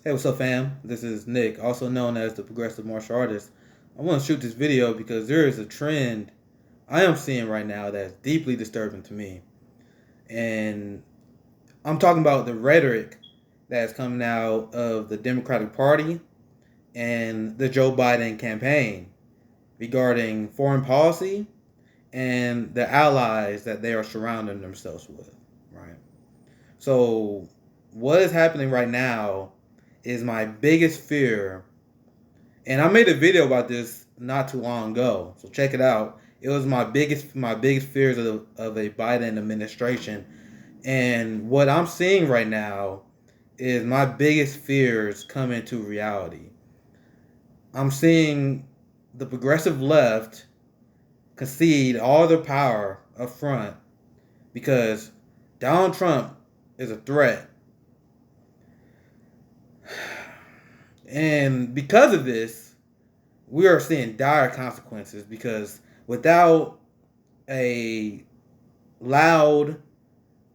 Hey, what's up, fam? This is Nick, also known as the Progressive Martial Artist. I want to shoot this video because there is a trend I am seeing right now that's deeply disturbing to me. And I'm talking about the rhetoric that's coming out of the Democratic Party and the Joe Biden campaign regarding foreign policy and the allies that they are surrounding themselves with, right? So, what is happening right now is my biggest fear. And I made a video about this not too long ago, so check it out. It was my biggest fears of a Biden administration, and what I'm seeing right now is my biggest fears coming to reality. I'm seeing the progressive left concede all their power up front because Donald Trump is a threat, and because of this, we are seeing dire consequences because without a loud,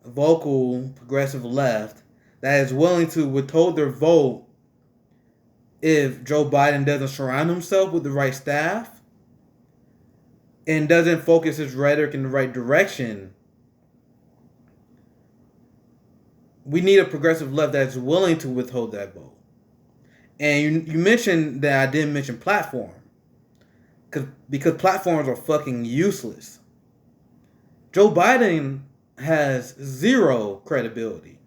vocal, progressive left that is willing to withhold their vote if Joe Biden doesn't surround himself with the right staff and doesn't focus his rhetoric in the right direction, we need a progressive left that's willing to withhold that vote. And you mentioned that I didn't mention platform because platforms are fucking useless. Joe Biden has zero credibility.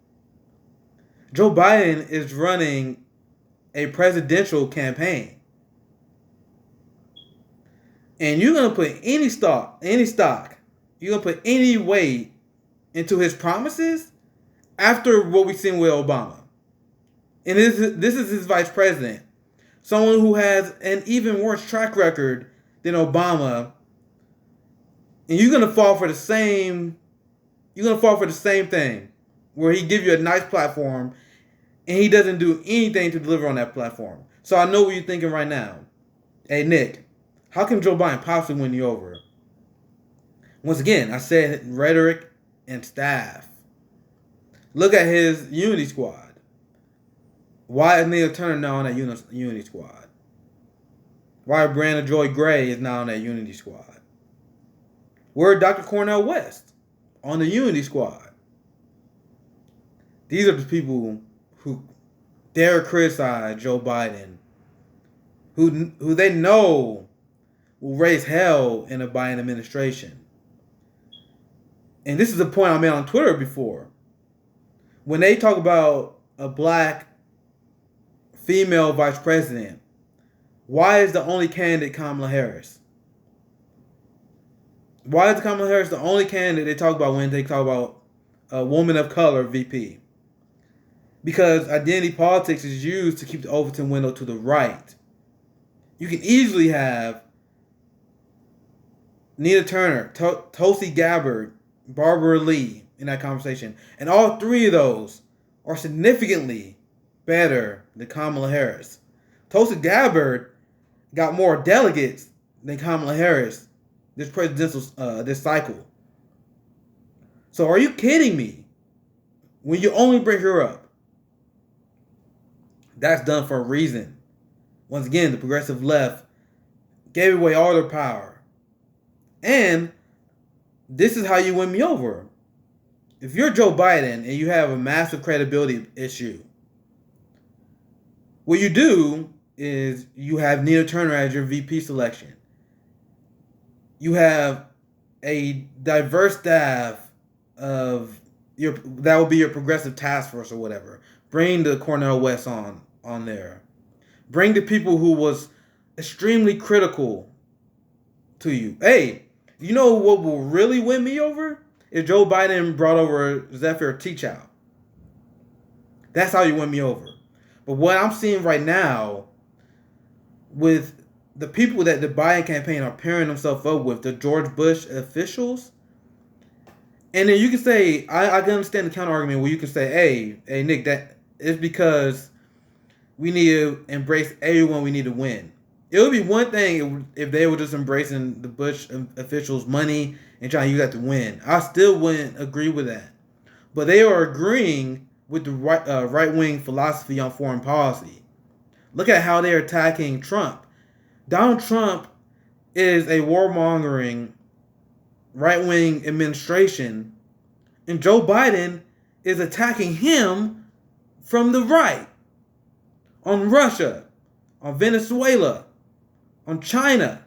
Joe Biden is running a presidential campaign. And you're gonna put any stock, you're gonna put any weight into his promises after what we've seen with Obama. And this is his vice president. Someone who has an even worse track record than Obama. And you're gonna fall for the same thing where he give you a nice platform and he doesn't do anything to deliver on that platform. So I know what you're thinking right now. Hey Nick, how can Joe Biden possibly win you over? Once again, I said rhetoric and staff. Look at his unity squad. Why is Neil Turner now on that unity squad? Why Brandon Joy Gray is now on that unity squad? Where Dr. Cornel West on the unity squad? These are the people who dare criticize Joe Biden, who they know will raise hell in a Biden administration. And this is a point I made on Twitter before. When they talk about a black female vice president, why is the only candidate Kamala Harris? Why is Kamala Harris the only candidate they talk about when they talk about a woman of color VP? Because identity politics is used to keep the Overton window to the right. You can easily have Nina Turner, Tulsi Gabbard, Barbara Lee in that conversation. And all three of those are significantly better than Kamala Harris. Tulsi Gabbard got more delegates than Kamala Harris this cycle. So are you kidding me? When you only bring her up, that's done for a reason. Once again, the progressive left gave away all their power. And this is how you win me over. If you're Joe Biden and you have a massive credibility issue, what you do is you have Nina Turner as your VP selection. You have a diverse staff of that will be your progressive task force or whatever. Bring the Cornel West on there. Bring the people who was extremely critical to you. Hey, you know what will really win me over? If Joe Biden brought over Zephyr Teachout. That's how you win me over. But what I'm seeing right now with the people that the Biden campaign are pairing themselves up with, the George Bush officials, and then you can say, I can understand the counter argument where you can say, hey Nick, that is because we need to embrace everyone we need to win. It would be one thing if they were just embracing the Bush officials' money and trying to use that to win. I still wouldn't agree with that. But they are agreeing with the right-wing philosophy on foreign policy. Look at how they're attacking Trump. Donald Trump is a warmongering right-wing administration, and Joe Biden is attacking him from the right on Russia, on Venezuela, on China.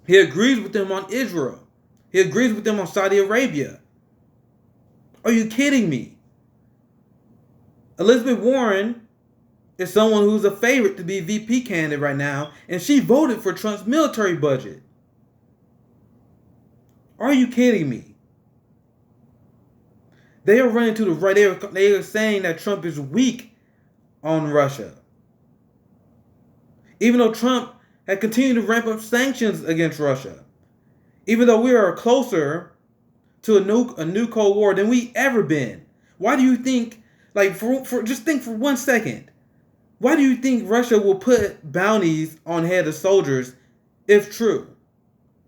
He agrees with them on Israel. He agrees with them on Saudi Arabia. Are you kidding me? Elizabeth Warren is someone who's a favorite to be VP candidate right now, and she voted for Trump's military budget. Are you kidding me? They are running to the right. They are saying that Trump is weak on Russia. Even though Trump had continued to ramp up sanctions against Russia. Even though we are closer to a new Cold War than we ever been. Why do you think, just think for 1 second, why do you think Russia will put bounties on head of soldiers if true?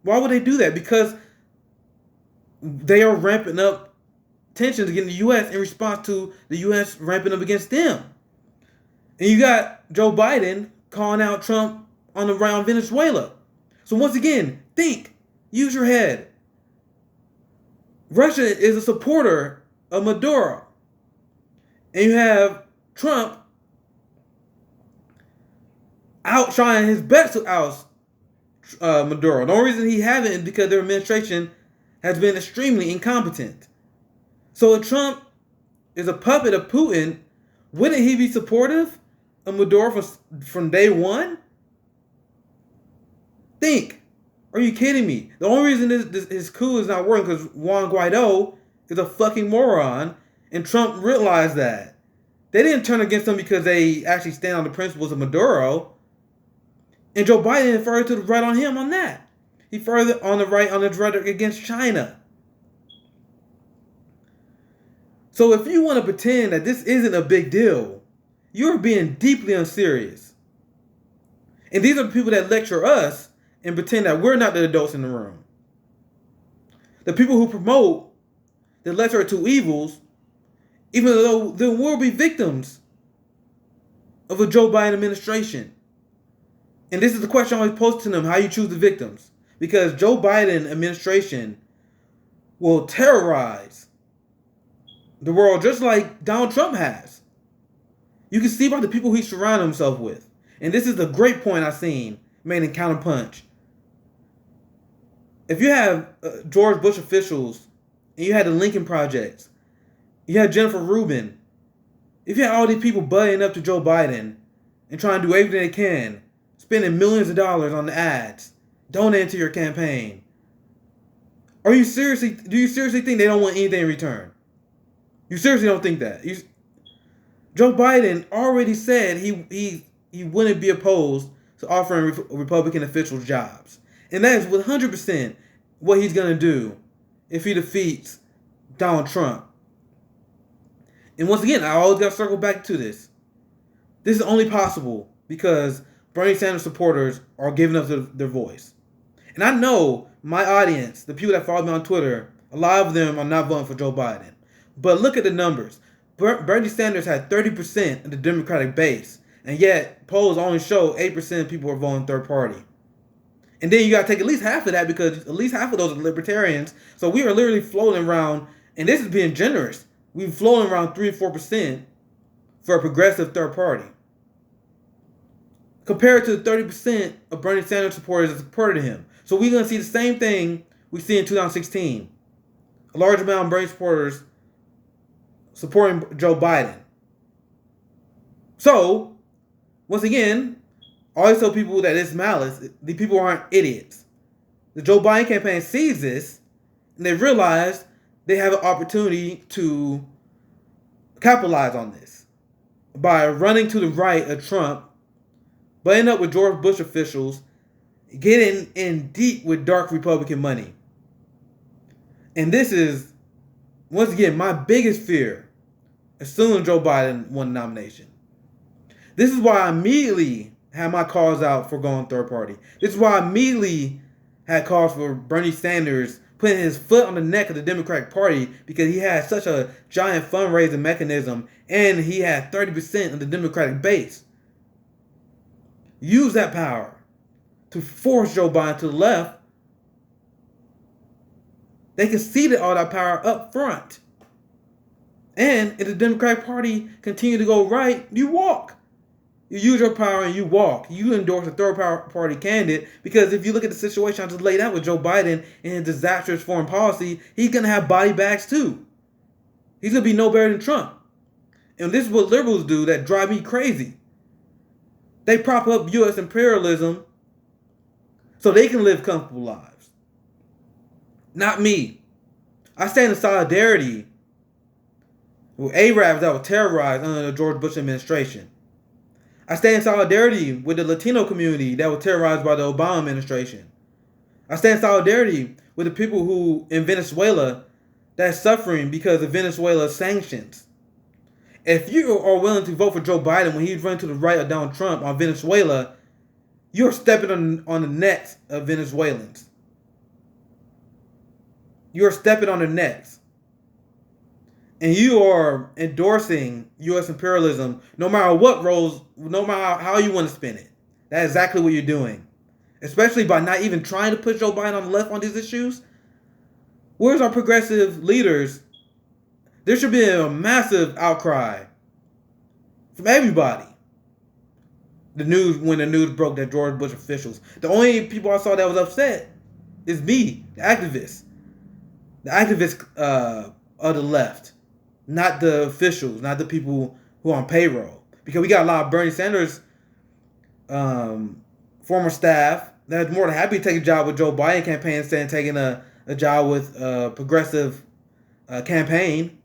Why would they do that? Because they are ramping up tensions against the U.S. in response to the U.S. ramping up against them. And you got Joe Biden calling out Trump on the right on Venezuela. So once again, think. Use your head. Russia is a supporter of Maduro. And you have Trump trying his best to oust Maduro. The only reason he hasn't is because their administration has been extremely incompetent. So if Trump is a puppet of Putin, wouldn't he be supportive of Maduro from day one? Think. Are you kidding me? The only reason his coup is not working because Juan Guaido is a fucking moron, and Trump realized that. They didn't turn against him because they actually stand on the principles of Maduro. And Joe Biden is further to the right on him on that. He further on the right on his rhetoric against China. So if you want to pretend that this isn't a big deal, you're being deeply unserious. And these are the people that lecture us and pretend that we're not the adults in the room. The people who promote the lesser of two evils, even though there will be victims of a Joe Biden administration. And this is the question I always pose to them, how you choose the victims. Because Joe Biden administration will terrorize the world just like Donald Trump has. You can see by the people he surrounded himself with. And this is a great point I've seen made in Counterpunch. If you have George Bush officials, and you had the Lincoln Project, you had Jennifer Rubin, if you had all these people buddying up to Joe Biden and trying to do everything they can, spending millions of dollars on the ads, donating to your campaign, do you seriously think they don't want anything in return? You seriously don't think that? Joe Biden already said he wouldn't be opposed to offering Republican officials jobs. And that is 100% what he's going to do if he defeats Donald Trump. And once again, I always got to circle back to this. This is only possible because Bernie Sanders supporters are giving up their voice. And I know my audience, the people that follow me on Twitter, a lot of them are not voting for Joe Biden. But look at the numbers. Bernie Sanders had 30% of the Democratic base. And yet, polls only show 8% of people are voting third party. And then you got to take at least half of that because at least half of those are libertarians. So we are literally floating around, and this is being generous, we're floating around 3 or 4% for a progressive third party. Compared to the 30% of Bernie Sanders supporters that supported him. So we're going to see the same thing we see in 2016. A large amount of Bernie supporters supporting Joe Biden. So, once again, I always tell people that it's malice. The people aren't idiots. The Joe Biden campaign sees this, and they realize they have an opportunity to capitalize on this by running to the right of Trump, butting up with George Bush officials, getting in deep with dark Republican money. And this is, once again, my biggest fear as soon as Joe Biden won the nomination. This is why I immediately had my calls out for going third party. This is why I immediately had calls for Bernie Sanders putting his foot on the neck of the Democratic Party because he had such a giant fundraising mechanism and he had 30% of the Democratic base. Use that power to force Joe Biden to the left. They conceded all that power up front. And if the Democratic Party continue to go right, you walk. You use your power and you walk. You endorse a third party candidate because if you look at the situation I just laid out with Joe Biden and his disastrous foreign policy, he's going to have body bags too. He's going to be no better than Trump. And this is what liberals do that drive me crazy. They prop up U.S. imperialism so they can live comfortable lives. Not me. I stand in solidarity with Arabs that were terrorized under the George Bush administration. I stand in solidarity with the Latino community that was terrorized by the Obama administration. I stand in solidarity with the people who in Venezuela that's suffering because of Venezuela's sanctions. If you are willing to vote for Joe Biden when he's running to the right of Donald Trump on Venezuela, you're stepping on the necks of Venezuelans. You're stepping on their necks. And you are endorsing U.S. imperialism no matter what roles, no matter how you want to spin it. That's exactly what you're doing. Especially by not even trying to put Joe Biden on the left on these issues. Where's our progressive leaders? There should be a massive outcry from everybody. When the news broke that George Bush officials. The only people I saw that was upset is me, the activists. The activists of the left. Not the officials, not the people who are on payroll. Because we got a lot of Bernie Sanders former staff that's more than happy to take a job with Joe Biden campaign instead of taking a job with a progressive campaign.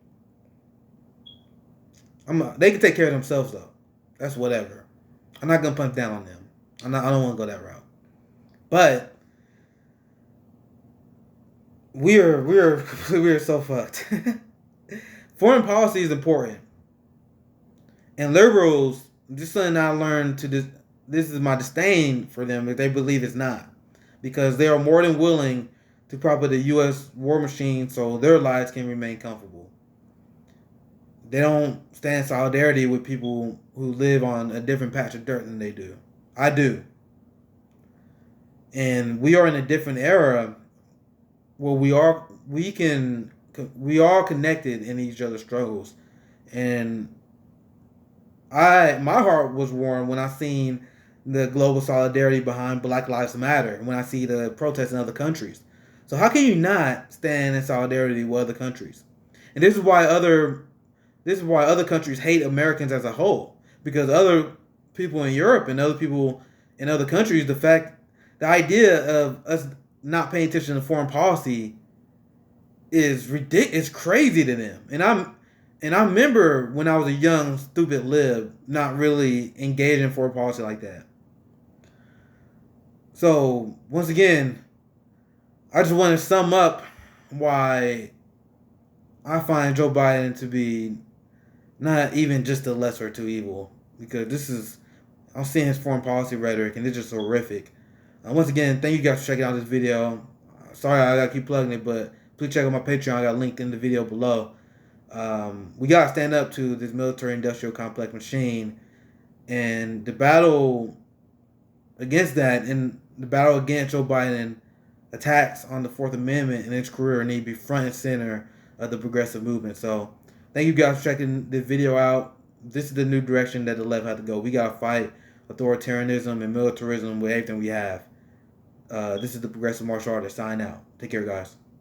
They can take care of themselves though. That's whatever. I'm not gonna punch down on them. I don't want to go that route. But we are so fucked. Foreign policy is important, and liberals. Just something I learned to this. This is my disdain for them if they believe it's not, because they are more than willing to prop up the U.S. war machine so their lives can remain comfortable. They don't stand in solidarity with people who live on a different patch of dirt than they do. I do. And we are in a different era where we are connected in each other's struggles. And my heart was warmed when I seen the global solidarity behind Black Lives Matter, when I see the protests in other countries. So how can you not stand in solidarity with other countries? And this is why other countries hate Americans as a whole, because other people in Europe and other people in other countries, the idea of us not paying attention to foreign policy is ridiculous. It's crazy to them. And I remember when I was a young, stupid lib, not really engaging in foreign policy like that. So once again, I just want to sum up why I find Joe Biden to be not even just a lesser of two evil, because I'm seeing his foreign policy rhetoric and it's just horrific. Once again, thank you guys for checking out this video. Sorry I gotta keep plugging it, but please check out my Patreon. I got linked in the video below. We gotta stand up to this military-industrial complex machine, and the battle against that and the battle against Joe Biden attacks on the Fourth Amendment in its career need to be front and center of the progressive movement. So thank you guys for checking this video out. This is the new direction that the left has to go. We gotta fight authoritarianism and militarism with everything we have. This is the Progressive Martial Artist. Sign out. Take care, guys.